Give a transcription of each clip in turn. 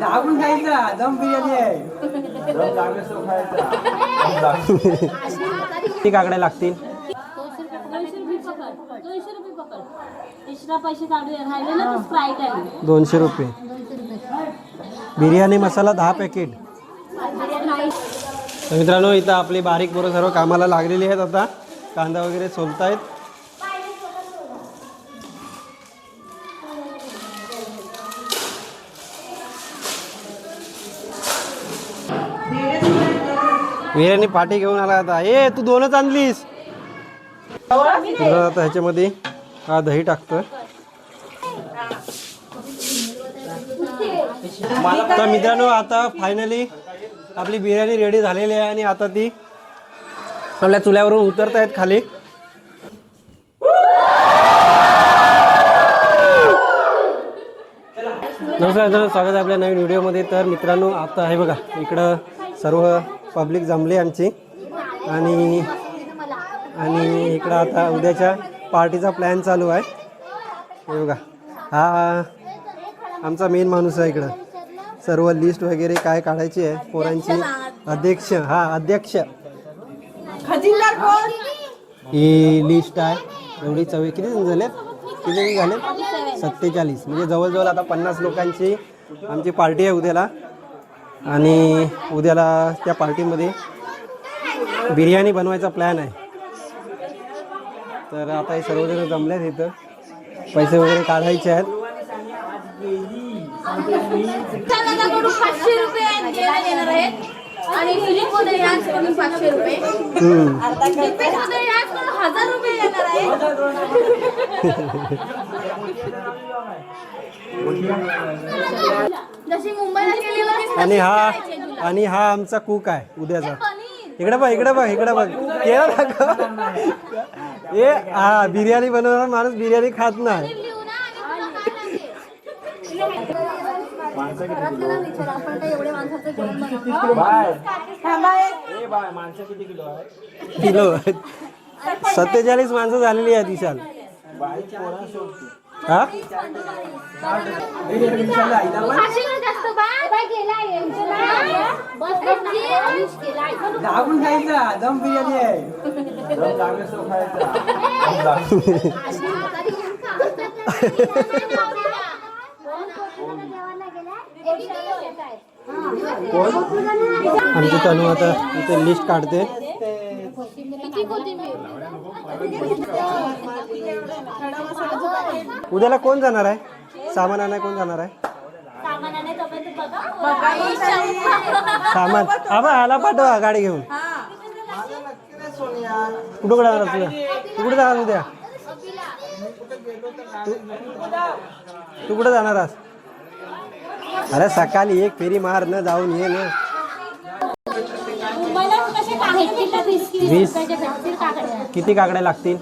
दाबून खायचा दम बिर्याणी आहे. किती काकड्या लागतील? 200 रुपये. बिर्याणी मसाला 10 पॅकेट. तर मित्रांनो इथं आपली बारीक पोरं सर्व कामाला लागलेली आहेत. आता कांदा वगैरे सोलतायत. बिर्याणी पाठी घेऊन आला आता. ए तू 2च आणलीस. आता ह्याच्यामध्ये हा दही टाकतो. तर मित्रांनो आता फायनली आपली बिर्याणी रेडी झालेली आहे आणि आता ती आपल्या चुल्यावरून उतरत आहेत खाली. नमस्कार मित्रांनो, स्वागत आहे आपल्या नवीन व्हिडिओमध्ये. तर मित्रांनो आता हे बघा इकडं सर्व पब्लिक जमली आमची आणि इकडं आता उद्याच्या पार्टीचा प्लॅन चालू आहे. हे बघा हा आमचा मेन माणूस आहे. इकडं सर्व लिस्ट वगैरे काय काढायची आहे पोरांची. अध्यक्ष हा अध्यक्ष ही लिस्ट आहे. एवढी किती जण झालेत? किती जण झालेत? 47. म्हणजे जवळजवळ आता 50 लोकांची आमची पार्टी आहे उद्याला. आणि उद्याला त्या पार्टीमध्ये बिर्याणी बनवायचा प्लॅन आहे. तर आता हे सर्वजण जमलेत इथं. पैसे वगैरे काढायचे आहेत. 500 रुपये येणार आहेत आणि फिलिप मध्ये याच करून 500 रुपये. दीपेश मध्ये याच करून 1000 रुपये येणार आहेत. जशी मुंबईला गेलेलो आणि हा आमचा कुक आहे उद्याचा. इकडे बघ इकडे बघ इकडे बघ. ए हा बिर्याणी बनवणार माणूस बिर्याणी खात नाही. किलो 47 माणसं झालेली आहेत विशाल. हा दाबून खायचा दम बिर्याणी आहे. आमची तनू आता इथे लिस्ट काढते. उद्याला कोण जाणार आहे? सामान आणाय कोण जाणार आहे? सामान आबा आला पाठवा गाडी घेऊन. कुठं जाणार तुला? तू कुठे जाणार उद्या? तू कुठं जाणार आहेस? अरे सकाळी एक फेरी मार न जाऊन ये ना. 20. किती काकड्या लागतील?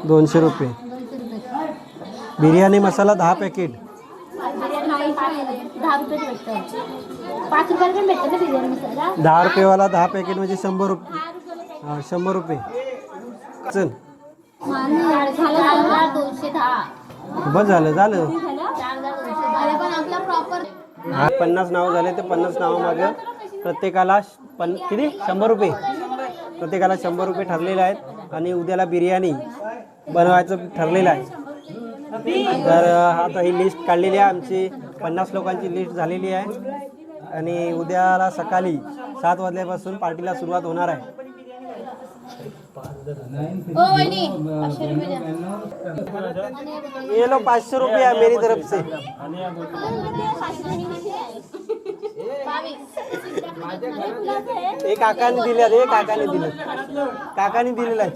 200 रुपये. बिर्याणी मसाला 10 पॅकेट. 10 रुपयेवाला 10 पॅकेट म्हणजे 100 रुपये. 100 रुपये. चल बस झालं झालं. 50 नाव झाले. ते 50 नाव मागे प्रत्येकाला किती 100 रुपये. प्रत्येकाला 100 रुपये ठरलेले आहेत. आणि उद्याला बिर्याणी बनवायचं ठरलेलं आहे. तर आता ही लिस्ट काढलेली आहे. आमची 50 लोकांची लिस्ट झालेली आहे. आणि उद्याला सकाळी 7 वाजल्यापासून पार्टीला सुरुवात होणार आहे. ये लो 500 रुपये मेरी तरफ से. एक काकाने दिले. काकाने दिलेलं आहे.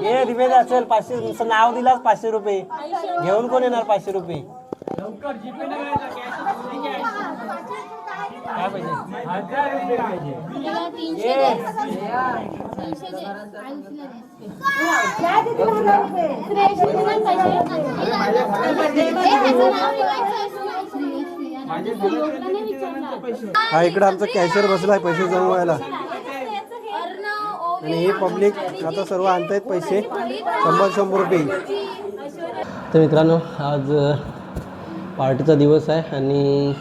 हे रिवेज असेल 500. नाव दिलास 500 रुपये. घेऊन कोण येणार 500 रुपये? काय पाहिजे? 1000 रुपये पाहिजे. हा इकडं आमचा कॅशियर बसलाय पैसे जमवायला. आणि हे पब्लिक आता सर्व आणतायत पैसे 100 रुपये. तर मित्रांनो आज पार्टीचा दिवस आहे आणि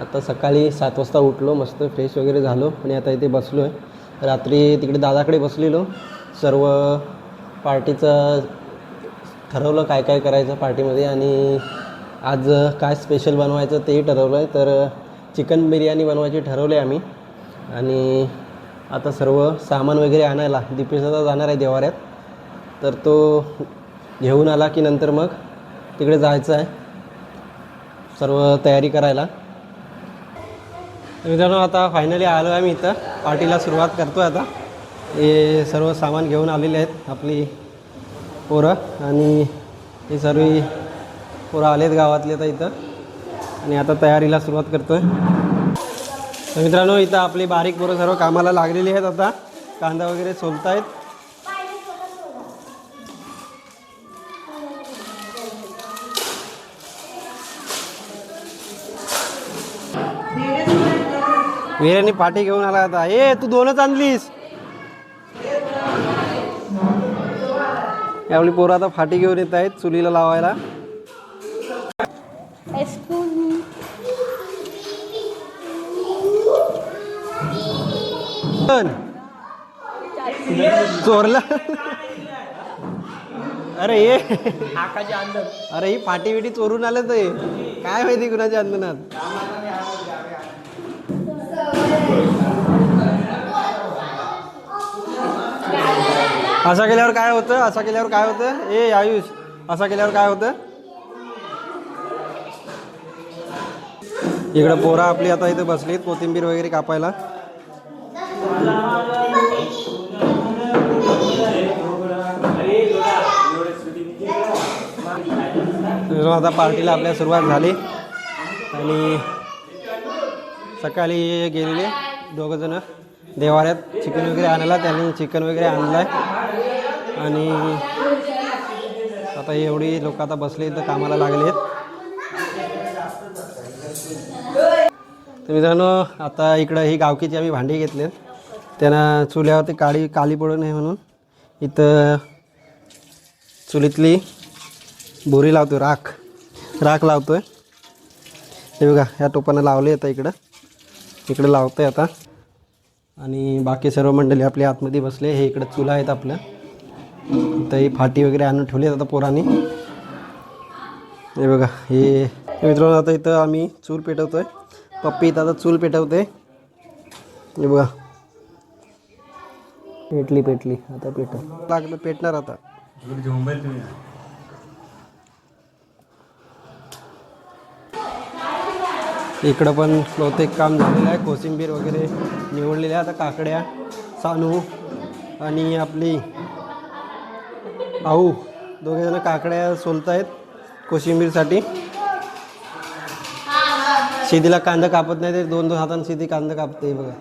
आता सकाळी 7 वाजता उठलो, मस्त फ्रेश वगैरे झालो आणि आता इथे बसलो आहे. रात्री तिकडे दादाकडे बसलेलो, सर्व पार्टीचं ठरवलं काय काय करायचं पार्टीमध्ये आणि आज काय स्पेशल बनवायचं तेही ठरवलं आहे. तर चिकन बिर्याणी बनवायची ठरवले आम्ही आणि आता सर्व सामान वगैरे आणायला दीपेश दादा जाणार आहे देवाऱ्यात. तर तो घेऊन आला की नंतर मग तिकडे जायचं आहे सर्व तयारी करायला. मित्रांनो आता फायनली आलो आहे मी इथं, पार्टीला सुरुवात करतो आहे आता. हे सर्व सामान घेऊन आलेले आहेत आपली पोरं आणि हे सर्व पोरं आलेत गावातले तर इथं आणि आता तयारीला सुरुवात करतो आहे. तर मित्रांनो इथं आपली बारीक पोरं सर्व कामाला लागलेली आहेत. आता कांदा वगैरे सोलत आहेत. वीरांनी पाठी घेऊन आला आता. ए तू 2च आणलीस. आपली पोरं आता फाटी घेऊन येत आहेत चुलीला लावायला. चोरला. अरे ये अरे ही फाटी बिटी चोरून आलं तर काय माहिती कुणाच्या अंधनात. असा केल्यावर काय होतं, असा केल्यावर काय होतं. ए आयुष असा केल्यावर काय होतं. इकडं पोरा आपली आता इथे बसलीत कोथिंबीर वगैरे कापायला. आता पार्टीला आपल्या सुरुवात झाली आणि सकाळी गेलेले दोघंजणं देवाऱ्यात चिकन वगैरे आणायला. त्यांनी चिकन वगैरे आणलं आहे आणि आता एवढी लोक आता बसले तर कामाला लागले आहेत. तर मित्रांनो आता इकडं ही गावकीची आम्ही भांडी घेतलेत, त्यांना चुल्यावरती काली पडू नये म्हणून इथं चुलीतली बोरी लावतो, राख लावतो आहे. हे बघा ह्या टोपानं लावले आता इकडं लावतो आहे आता. आणि बाकी सर्व मंडळी आपले आतमध्ये बसले. हे इकडं चुला आहेत आपल्या, इथं ही फाटी वगैरे आणून ठेवली आता पोरांनी. हे बघा हे मित्रांनो आता इथं आम्ही चूल पेटवतो आहे. पप्पी इथं आता चूल पेटवते. हे बघा पेटली आता लागलं पेटणार आता. इकडं पण बहुतेक काम झालेलं आहे. कोशिंबीर वगैरे निवडलेल्या आता काकड्या, सानू आणि आपली आऊ दोघेजणं काकड्या सोलत आहेत कोशिंबीरसाठी. शेतीला कांदा कापत नाही ते 2 हातांनी शेती कांदा कापते बघा.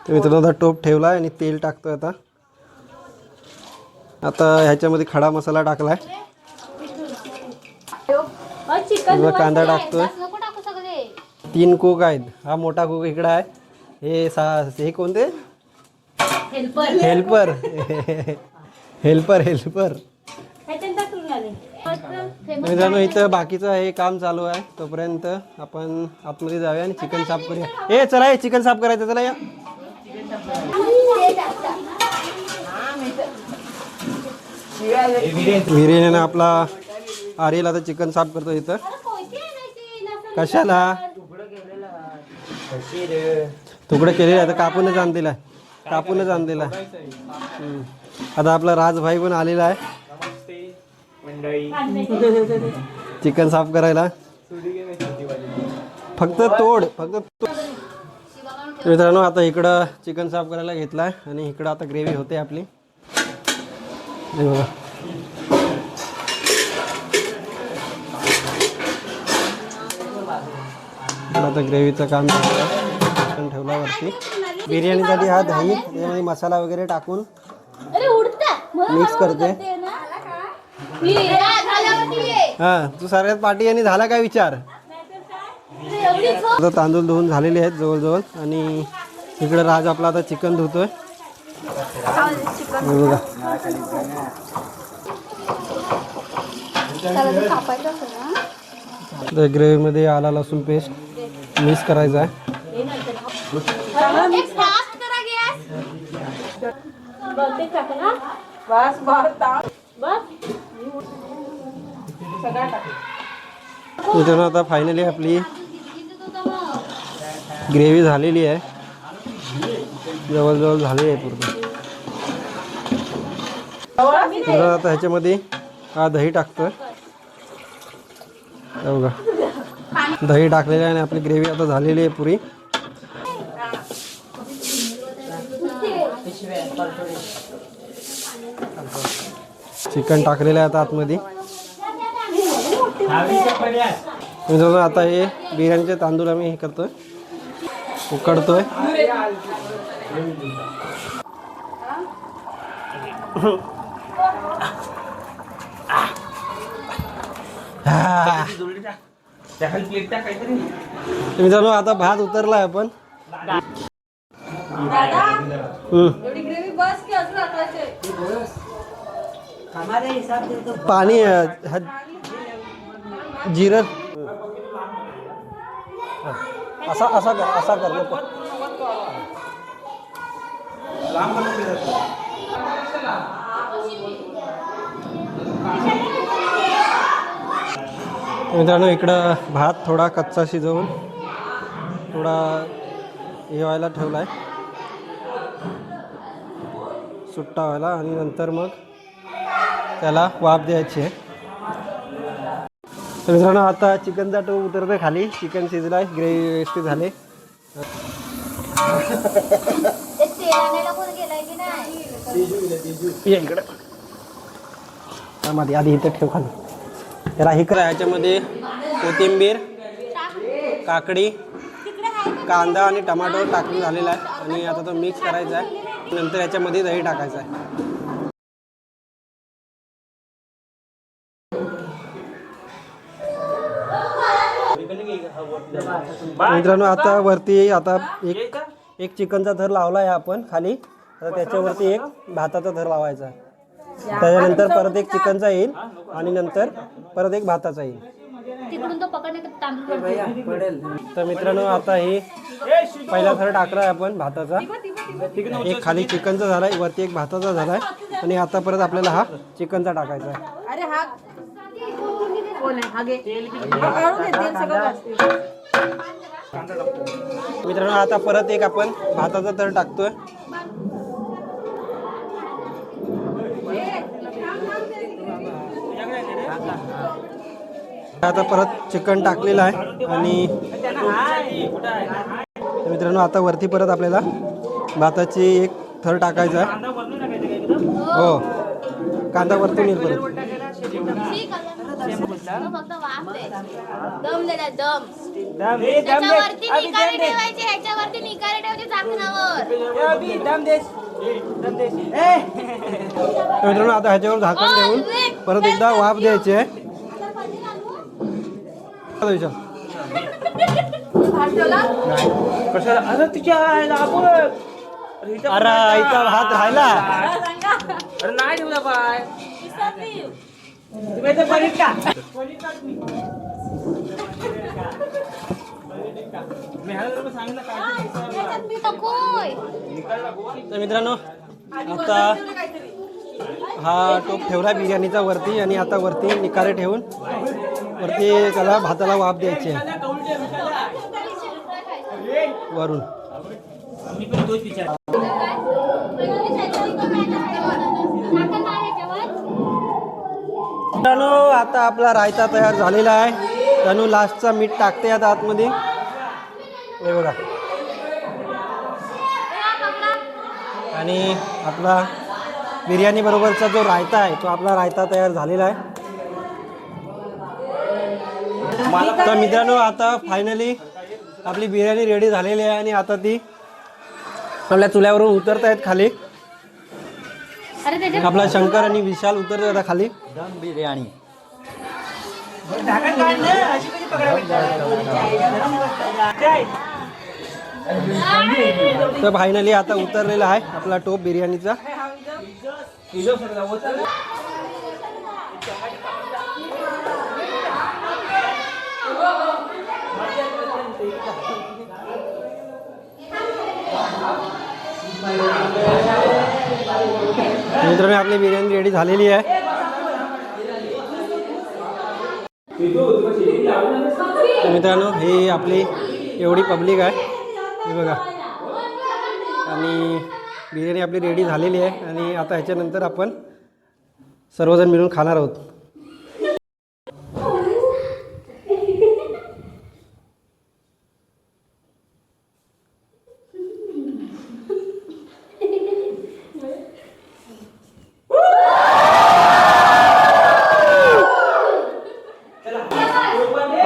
मित्रांनो आता टोप ठेवला आहे आणि तेल टाकतो आता. आता ह्याच्यामध्ये खडा मसाला टाकलाय, कांदा टाकतोय. 3 कुक आहेत. हा मोठा कुक इकडं आहे. हे कोणते हेल्पर मित्रांनो इथं बाकीचं हे काम चालू आहे. तोपर्यंत आपण आतमध्ये जाऊया आणि चिकन साफ करूया. चला चिकन साफ करायचं, चला या. विरेने आपला आर्यला आता चिकन साफ करतो इथं. कशाला तुकडं केलेलं आता कापूनच आणलेला आता आपला राजभाई पण आलेला आहे चिकन साफ करायला. फक्त तोड. मित्रांनो आता इकडं चिकन साफ करायला घेतलाय आणि इकडं आता ग्रेव्ही होते आपली. बघा आता ग्रेव्हीचं काम ठेवला वरती. बिर्याणीसाठी हा दही त्याच्यामध्ये मसाला वगैरे टाकून मिक्स करते. हा तू सगळ्यात पाठी आणि झाला काय विचार. आता तांदूळ धुवून झालेले आहेत जवळजवळ आणि इकडे राज आपला आता चिकन धुतोय. बघा ग्रेव्हीमध्ये आला लसूण पेस्ट मिक्स करायचा आहे. मित्रांनो आता फायनली आपली ग्रेव्ही झालेली आहे, जवळजवळ झालेली आहे पूर्ण. मित्रांनो आता ह्याच्यामध्ये हा दही टाकतोय. बघा दही टाकलेलं आहे आणि आपली ग्रेव्ही आता झालेली आहे पुरी. चिकन टाकलेलं आहे आता आतमध्ये. मित्रांनो आता हे बिर्याणीचे तांदूळ आम्ही हे करतोय, उकडतोय. मित्रांनो आता भात उतरलाय आपण. पाणी जिरं असा असा कर असा कर नको. मित्रांनो इकडं भात थोडा कच्चा शिजवून थोडा हे व्हायला ठेवला आहे, सुट्टा व्हायला, आणि नंतर मग त्याला वाफ द्यायची आहे. तर मित्रांनो आता चिकनचा टोप उतरतोय खाली. चिकन शिजलाय, ग्रेव्ही व्यवस्थित झाले. इकडं आधी इथं ठेव खाली. त्याला हे करा. याच्यामध्ये कोथिंबीर, काकडी, कांदा आणि टमाटो टाकून झालेला आहे आणि आता तो मिक्स करायचा आहे. नंतर याच्यामध्ये दही टाकायचं आहे. मित्रांनो आता वरती आता एक चिकनचा थर लावला आहे आपण खाली. आता त्याच्यावरती एक भाताचा थर लावायचा आहे. त्याच्यानंतर परत एक चिकनचा येईल आणि नंतर परत एक भाताचा येईल. तर मित्रांनो आता हे पहिला थर टाकला आहे आपण भाताचा. एक खाली चिकनचा झालाय, वरती एक भाताचा झालाय आणि आता परत आपल्याला हा चिकनचा टाकायचा आहे. मित्रांनो आता परत एक आपण भाताचा थर टाकतोय. आता परत चिकन टाकलेलं आहे आणि मित्रांनो आता वरती परत आपल्याला भाताची एक थर टाकायचा आहे. हो कांदा वरतून येईल परत. मित्रांनो आता ह्याच्यावर झाकण ठेवून परत एकदा वाफ द्यायची आहे. अरे इथं भात राहिला. नाही ठेवला पाय तर मित्रांनो आता हा टोप ठेवला बिर्याणीचा वरती आणि आता वरती निकारे ठेवून वरती त्याला भाताला वाफ द्यायची आहे वरून. मित्रांनो आता आपला रायता तयार झालेला आहे. तनू लास्टचा मीठ टाकते आता आतमध्ये. हे बघा आणि आपला बिर्याणी बरोबरचा जो रायता आहे तो आपला रायता तयार झालेला आहे. तर मित्रांनो आता फायनली आपली बिर्याणी रेडी झालेली आहे आणि आता ती आपल्या चुल्यावरून उतरत आहेत खाली. आपला शंकर आणि विशाल उतरत आता खाली. दम बिर्याणी तर फायनली आता उतरलेला आहे आपला टोप बिर्याणीचा. मित्रांनो आपली बिर्याणी रेडी झालेली आहे. तर मित्रांनो ही आपली एवढी पब्लिक आहे हे बघा. आणि बिर्याणी आपली रेडी झालेली आहे आणि आता ह्याच्यानंतर आपण सर्वजण मिळून खाणार आहोत.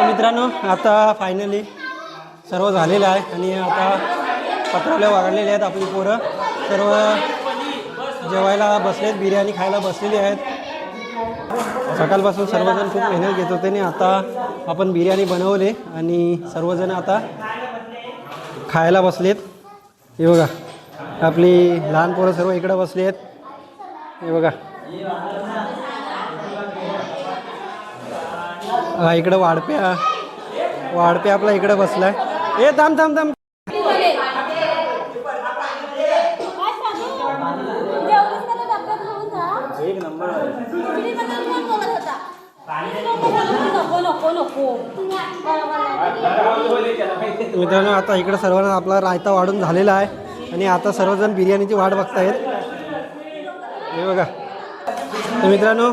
मित्रांनो आता फायनली सर्व झालेलं आहे आणि आता पत्रावल्या वाढलेले आहेत. आपली पोरं सर्व जेवायला बसलेत, बिर्याणी खायला बसलेली आहेत. सकाळपासून सर्वजण खूप मेहनत घेत होते आणि आता आपण बिर्याणी बनवले आणि सर्वजण आता खायला बसलेत. हे बघा आपली लहान पोरं सर्व इकडं बसली आहेत. हे बघा हा इकडं वाढप्या आपला इकडं बसलाय. ए थांब थांब थांब. मित्रांनो आता इकडं सर्वांना आपला रायता वाढून झालेला आहे आणि आता सर्वजण बिर्याणीची वाट बघतायत. हे बघा. तर मित्रांनो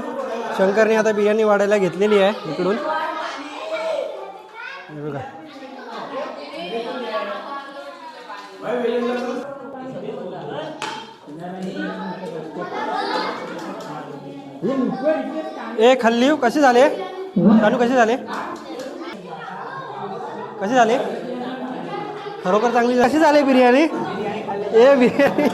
शंकरने आता बिर्याणी वाढायला घेतलेली आहे इकडून. हे बघा ए खाल्ली कसे झाले कानू, कसे झाले खरोखर चांगली कशी झाली बिर्याणी. ए बिर्याणी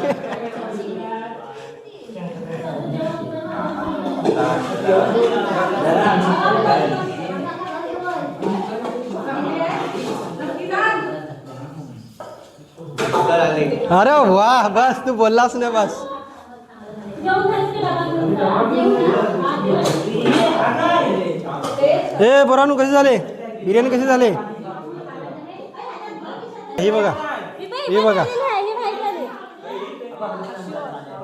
अरे वाह बस तू बोललास ना बस. ए पोरांनो कसे झाले बिर्याणी कशी झाली. हे बघा हे बघा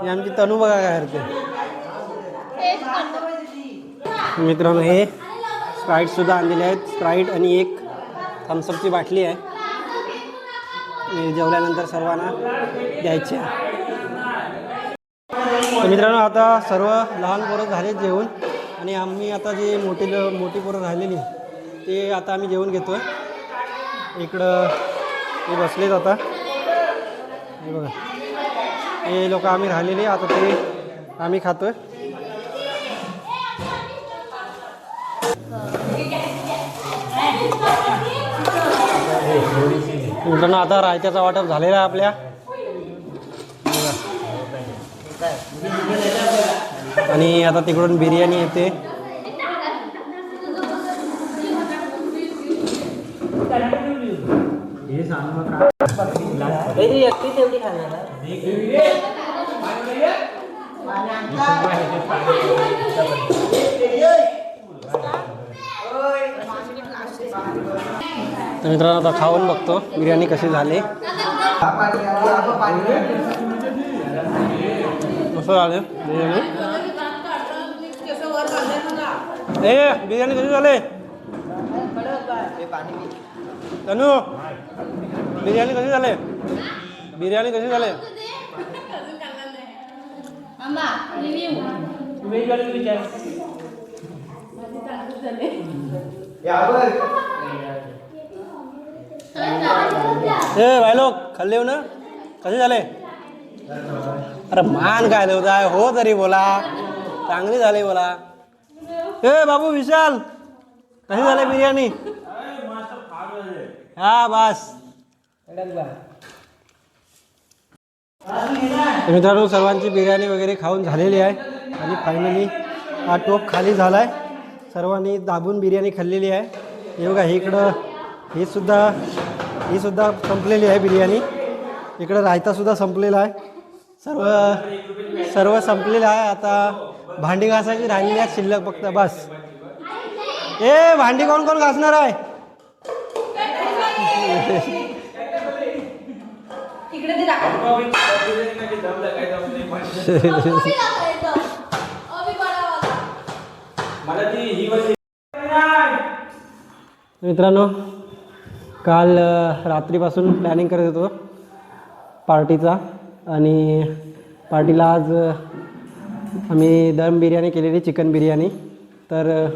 ही आमची तनू बघा काय करते. मित्रांनो हे स्प्राईट सुद्धा आणलेले आहेत. स्प्राईट आणि एक थम्सअपची बाटली आहे. जेवल्यानंतर सर्वांना द्यायची आहे. तर मित्रांनो आता सर्व लहान पोरं झाले जेवण आणि आम्ही आता जे मोठी पोरं राहिलेली ते आता आम्ही जेवण घेतो आहे. इकडं हे बसलेत आता. हे बघा हे लोक आम्ही राहिलेले आता ते आम्ही खातो आहे. मित्रांनो आता रायत्याचा वाटप झालेला आहे आपल्या. आणि आता तिकडून बिर्याणी येते. तर मित्रांनो आता खाऊन बघतो बिर्याणी कशी झाली. कसं झालं बिर्याणी. ए बिर्याणी कशी झाली तनू. बिर्याणी कशी झाली ए भाई लोक खाल्ले हो ना कसे झाले. अरे मान काय होता हो तरी बोला चांगली झाली बोला. ए बाबू विशाल कशी झाली बिर्याणी. हा बस. मित्रांनो सर्वांची बिर्याणी वगैरे खाऊन झालेली आहे आणि फायनली हा टोप खाली झाला आहे सर्वांनी दाबून बिर्याणी खाल्लेली आहे. हे बघा इकडं ही सुद्धा संपलेली आहे बिर्याणी. इकडं रायतासुद्धा संपलेला आहे. सर्व संपलेलं आहे. आता भांडी घासायची राहिलेली आहे शिल्लक फक्त बस. ए भांडी कोण कोण घासणार आहे? मित्रांनो काल रात्रीपासून प्लॅनिंग करत होतो पार्टीचा आणि पार्टीला आज आम्ही दम बिर्याणी केलेली चिकन बिर्याणी. तर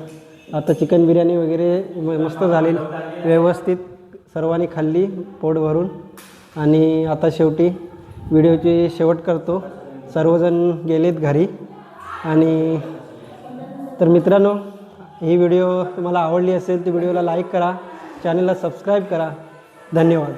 आता चिकन बिर्याणी वगैरे मस्त झालेली व्यवस्थित सर्वांनी खाल्ली पोट भरून. आणि आता शेवटी व्हिडिओची शेवट करतो. सर्वजण गेलेत घरी. आणि तर मित्रांनो ही व्हिडिओ तुम्हाला आवडली असेल तर व्हिडिओला लाईक करा, चॅनलला सबस्क्राईब करा. धन्यवाद.